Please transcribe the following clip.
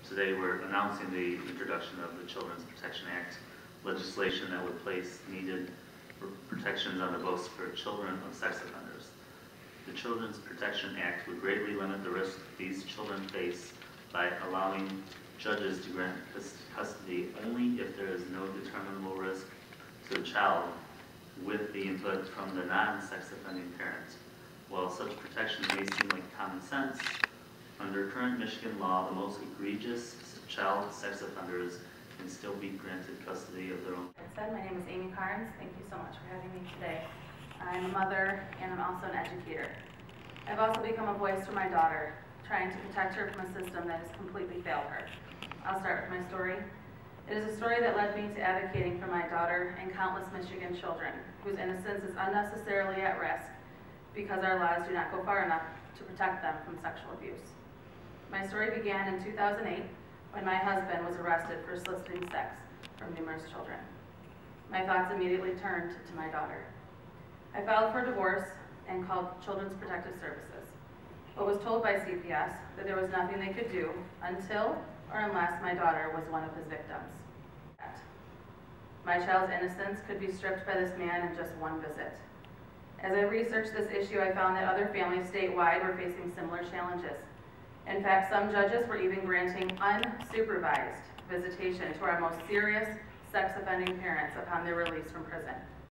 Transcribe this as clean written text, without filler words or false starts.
Today we're announcing the introduction of the Children's Protection Act, legislation that would place needed protections on the books for children of sex offenders. The Children's Protection Act would greatly limit the risk these children face by allowing judges to grant custody only if there is no determinable risk to the child with the input from the non-sex offending parent. While such protections may seem like common sense, under current Michigan law, the most egregious child sex offenders can still be granted custody of their own. My name is Amy Carnes. Thank you so much for having me today. I'm a mother and I'm also an educator. I've also become a voice for my daughter, trying to protect her from a system that has completely failed her. I'll start with my story. It is a story that led me to advocating for my daughter and countless Michigan children whose innocence is unnecessarily at risk because our laws do not go far enough to protect them from sexual abuse. My story began in 2008 when my husband was arrested for soliciting sex from numerous children. My thoughts immediately turned to my daughter. I filed for divorce and called Children's Protective Services, but was told by CPS that there was nothing they could do until or unless my daughter was one of his victims. My child's innocence could be stripped by this man in just one visit. As I researched this issue, I found that other families statewide were facing similar challenges. In fact, some judges were even granting unsupervised visitation to our most serious sex offending parents upon their release from prison.